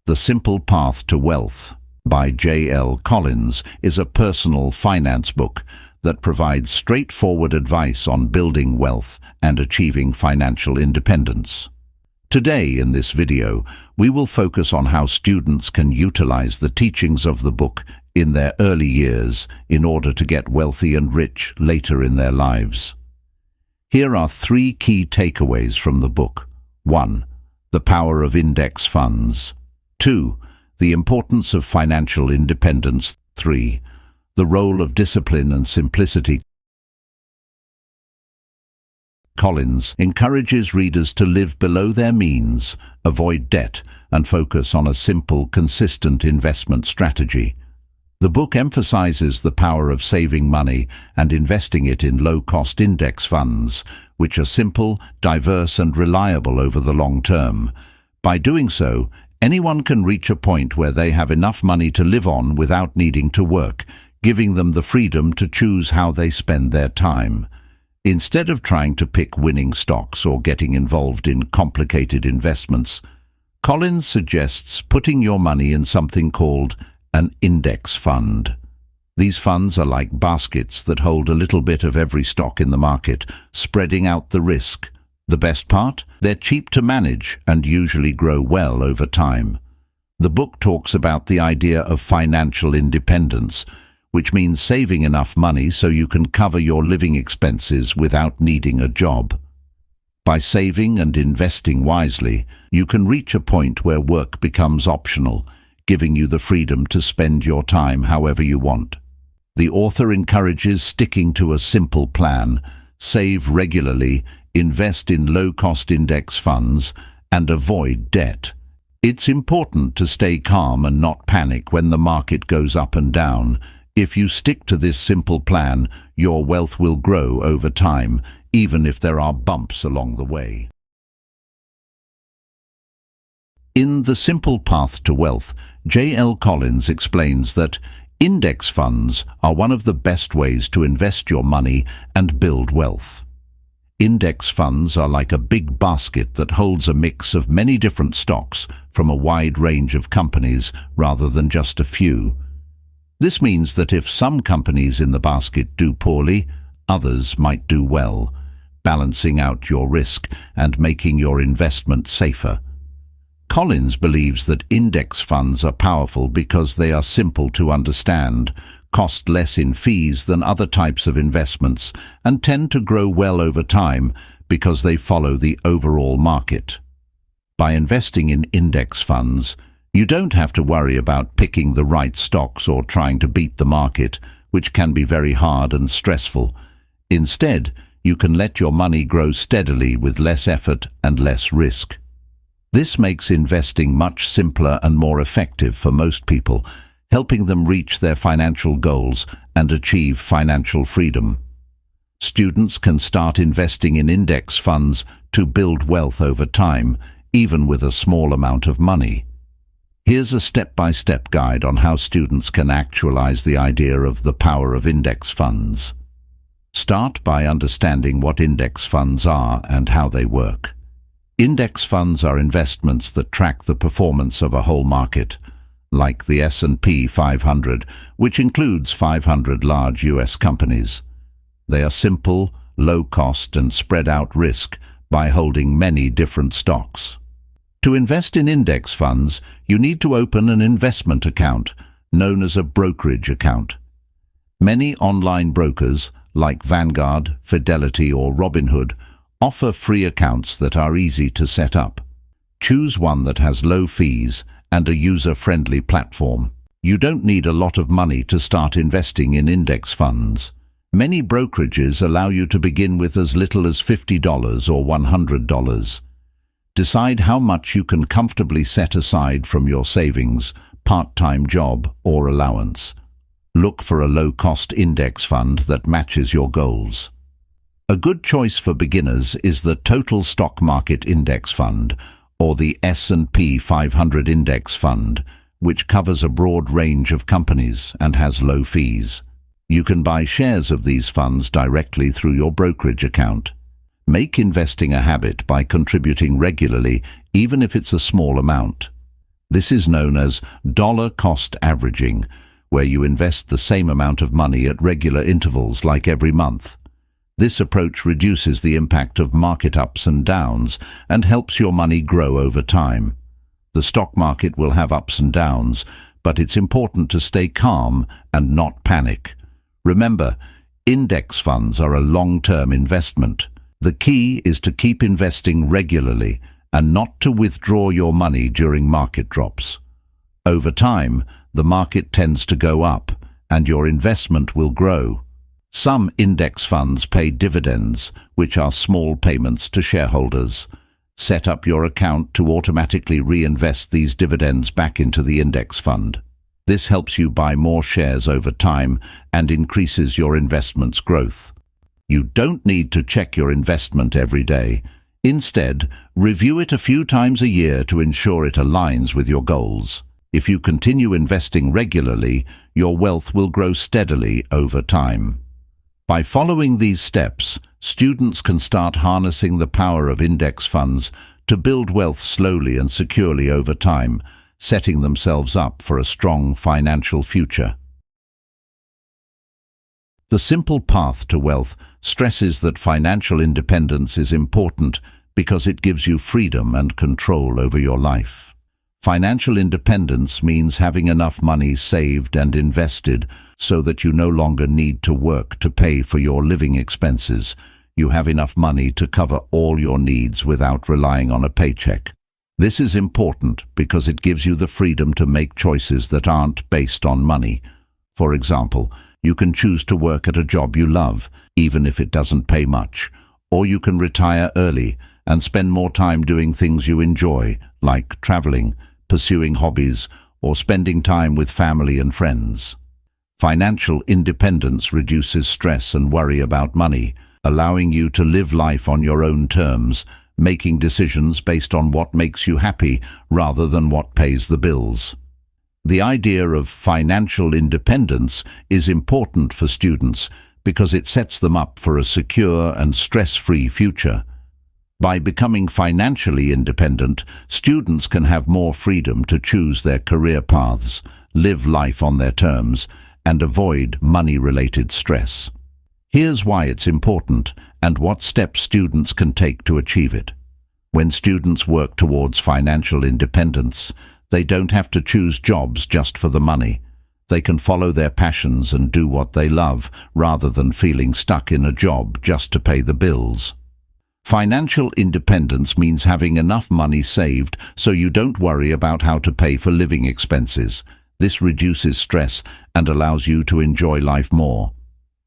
The Simple Path to Wealth by J.L. Collins is a personal finance book that provides straightforward advice on building wealth and achieving financial independence. Today, in this video, we will focus on how students can utilize the teachings of the book in their early years in order to get wealthy and rich later in their lives. Here are 3 key takeaways from the book. 1. The power of index funds. 2. The importance of financial independence. 3. The role of discipline and simplicity. Collins encourages readers to live below their means, avoid debt, and focus on a simple, consistent investment strategy. The book emphasizes the power of saving money and investing it in low-cost index funds, which are simple, diverse, and reliable over the long term. By doing so, anyone can reach a point where they have enough money to live on without needing to work, giving them the freedom to choose how they spend their time. Instead of trying to pick winning stocks or getting involved in complicated investments, Collins suggests putting your money in something called an index fund. These funds are like baskets that hold a little bit of every stock in the market, spreading out the risk. The best part? They're cheap to manage and usually grow well over time. The book talks about the idea of financial independence, which means saving enough money so you can cover your living expenses without needing a job. By saving and investing wisely, you can reach a point where work becomes optional, giving you the freedom to spend your time however you want. The author encourages sticking to a simple plan: save regularly, invest in low-cost index funds, and avoid debt. It's important to stay calm and not panic when the market goes up and down. If you stick to this simple plan, your wealth will grow over time, even if there are bumps along the way. In The Simple Path to Wealth, J.L. Collins explains that index funds are one of the best ways to invest your money and build wealth. Index funds are like a big basket that holds a mix of many different stocks from a wide range of companies rather than just a few. This means that if some companies in the basket do poorly, others might do well, balancing out your risk and making your investment safer. Collins believes that index funds are powerful because they are simple to understand, cost less in fees than other types of investments, and tend to grow well over time because they follow the overall market. By investing in index funds, you don't have to worry about picking the right stocks or trying to beat the market, which can be very hard and stressful. Instead, you can let your money grow steadily with less effort and less risk. This makes investing much simpler and more effective for most people, helping them reach their financial goals and achieve financial freedom. Students can start investing in index funds to build wealth over time, even with a small amount of money. Here's a step-by-step guide on how students can actualize the idea of the power of index funds. Start by understanding what index funds are and how they work. Index funds are investments that track the performance of a whole market, like the S&P 500, which includes 500 large U.S. companies. They are simple, low-cost, and spread out risk by holding many different stocks. To invest in index funds, you need to open an investment account, known as a brokerage account. Many online brokers, like Vanguard, Fidelity, or Robinhood, offer free accounts that are easy to set up. Choose one that has low fees and a user-friendly platform. You don't need a lot of money to start investing in index funds. Many brokerages allow you to begin with as little as $50 or $100. Decide how much you can comfortably set aside from your savings, part-time job, or allowance. Look for a low-cost index fund that matches your goals. A good choice for beginners is the Total Stock Market Index Fund, or the S&P 500 Index Fund, which covers a broad range of companies and has low fees. You can buy shares of these funds directly through your brokerage account. Make investing a habit by contributing regularly, even if it's a small amount. This is known as dollar cost averaging, where you invest the same amount of money at regular intervals like every month. This approach reduces the impact of market ups and downs and helps your money grow over time. The stock market will have ups and downs, but it's important to stay calm and not panic. Remember, index funds are a long-term investment. The key is to keep investing regularly and not to withdraw your money during market drops. Over time, the market tends to go up and your investment will grow. Some index funds pay dividends, which are small payments to shareholders. Set up your account to automatically reinvest these dividends back into the index fund. This helps you buy more shares over time and increases your investment's growth. You don't need to check your investment every day. Instead, review it a few times a year to ensure it aligns with your goals. If you continue investing regularly, your wealth will grow steadily over time. By following these steps, students can start harnessing the power of index funds to build wealth slowly and securely over time, setting themselves up for a strong financial future. The simple path to wealth stresses that financial independence is important because it gives you freedom and control over your life. Financial independence means having enough money saved and invested so that you no longer need to work to pay for your living expenses. You have enough money to cover all your needs without relying on a paycheck. This is important because it gives you the freedom to make choices that aren't based on money. For example, you can choose to work at a job you love, even if it doesn't pay much, or you can retire early and spend more time doing things you enjoy, like traveling, pursuing hobbies, or spending time with family and friends. Financial independence reduces stress and worry about money, allowing you to live life on your own terms, making decisions based on what makes you happy rather than what pays the bills. The idea of financial independence is important for students because it sets them up for a secure and stress-free future. By becoming financially independent, students can have more freedom to choose their career paths, live life on their terms, and avoid money-related stress. Here's why it's important and what steps students can take to achieve it. When students work towards financial independence, they don't have to choose jobs just for the money. They can follow their passions and do what they love, rather than feeling stuck in a job just to pay the bills. Financial independence means having enough money saved so you don't worry about how to pay for living expenses. This reduces stress and allows you to enjoy life more.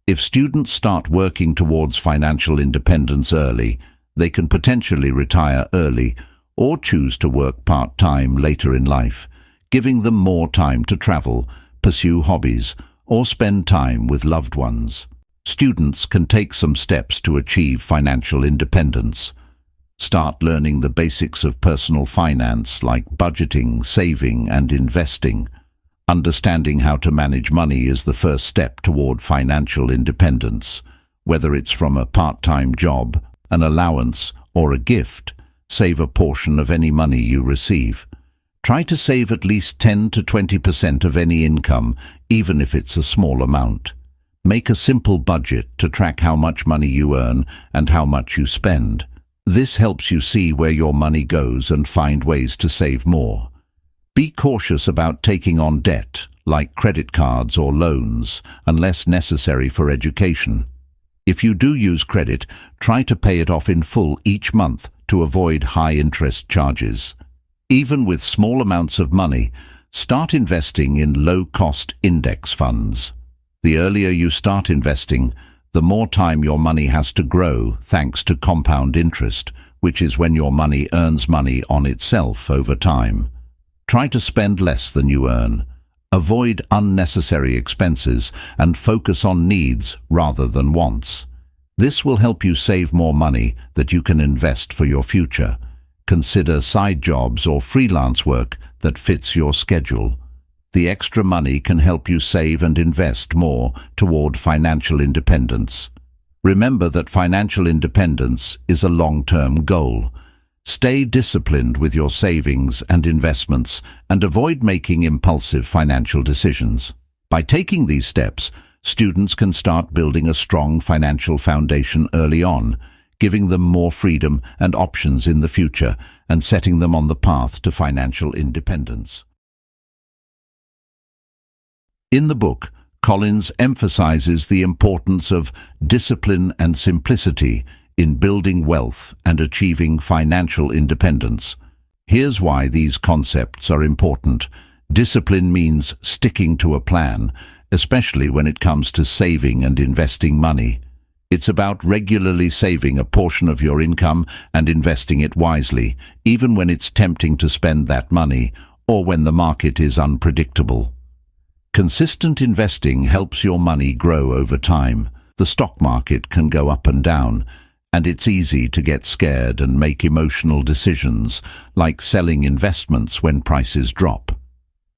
If students start working towards financial independence early, they can potentially retire early or choose to work part-time later in life, giving them more time to travel, pursue hobbies, or spend time with loved ones. Students can take some steps to achieve financial independence. Start learning the basics of personal finance like budgeting, saving, and investing. Understanding how to manage money is the first step toward financial independence. Whether it's from a part-time job, an allowance, or a gift, save a portion of any money you receive. Try to save at least 10 to 20% of any income, even if it's a small amount. Make a simple budget to track how much money you earn and how much you spend. This helps you see where your money goes and find ways to save more. Be cautious about taking on debt, like credit cards or loans, unless necessary for education. If you do use credit, try to pay it off in full each month to avoid high interest charges. Even with small amounts of money, start investing in low-cost index funds. The earlier you start investing, the more time your money has to grow thanks to compound interest, which is when your money earns money on itself over time. Try to spend less than you earn. Avoid unnecessary expenses and focus on needs rather than wants. This will help you save more money that you can invest for your future. Consider side jobs or freelance work that fits your schedule. The extra money can help you save and invest more toward financial independence. Remember that financial independence is a long-term goal. Stay disciplined with your savings and investments and avoid making impulsive financial decisions. By taking these steps, students can start building a strong financial foundation early on, giving them more freedom and options in the future and setting them on the path to financial independence. In the book, Collins emphasizes the importance of discipline and simplicity in building wealth and achieving financial independence. Here's why these concepts are important. Discipline means sticking to a plan, especially when it comes to saving and investing money. It's about regularly saving a portion of your income and investing it wisely, even when it's tempting to spend that money or when the market is unpredictable. Consistent investing helps your money grow over time. The stock market can go up and down, and it's easy to get scared and make emotional decisions, like selling investments when prices drop.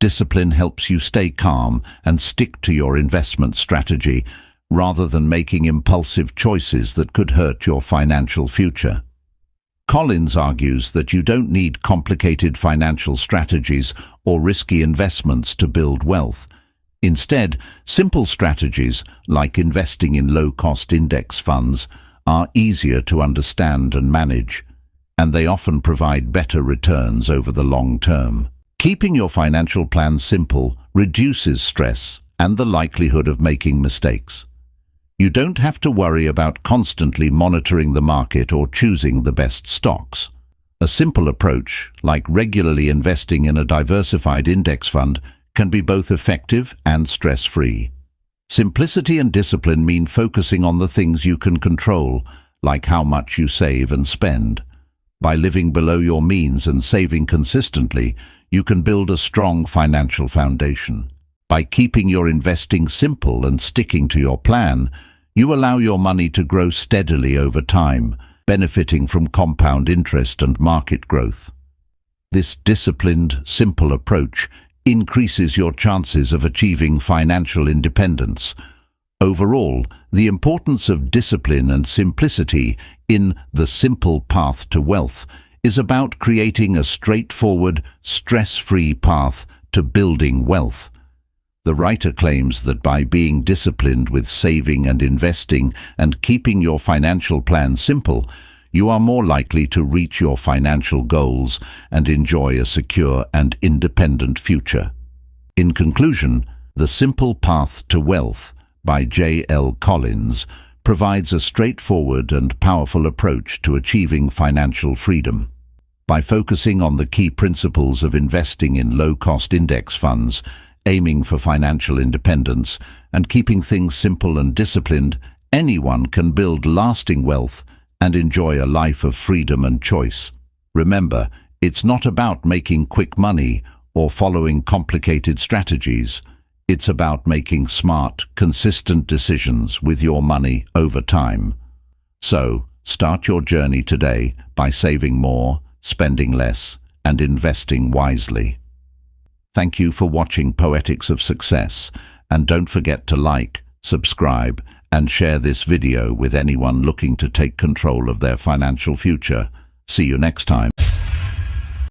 Discipline helps you stay calm and stick to your investment strategy, rather than making impulsive choices that could hurt your financial future. Collins argues that you don't need complicated financial strategies or risky investments to build wealth. Instead, simple strategies, like investing in low-cost index funds, are easier to understand and manage, and they often provide better returns over the long term. Keeping your financial plan simple reduces stress and the likelihood of making mistakes. You don't have to worry about constantly monitoring the market or choosing the best stocks. A simple approach, like regularly investing in a diversified index fund, can be both effective and stress-free. Simplicity and discipline mean focusing on the things you can control, like how much you save and spend. By living below your means and saving consistently, you can build a strong financial foundation. By keeping your investing simple and sticking to your plan, you allow your money to grow steadily over time, benefiting from compound interest and market growth. This disciplined, simple approach increases your chances of achieving financial independence. Overall, the importance of discipline and simplicity in The Simple Path to Wealth is about creating a straightforward, stress-free path to building wealth. The writer claims that by being disciplined with saving and investing and keeping your financial plan simple, you are more likely to reach your financial goals and enjoy a secure and independent future. In conclusion, The Simple Path to Wealth by J.L. Collins provides a straightforward and powerful approach to achieving financial freedom. By focusing on the key principles of investing in low-cost index funds, aiming for financial independence, and keeping things simple and disciplined, anyone can build lasting wealth and enjoy a life of freedom and choice. Remember, it's not about making quick money or following complicated strategies. It's about making smart, consistent decisions with your money over time. So, start your journey today by saving more, spending less, and investing wisely. Thank you for watching Poetics of Success, and don't forget to like, subscribe, and share this video with anyone looking to take control of their financial future. See you next time.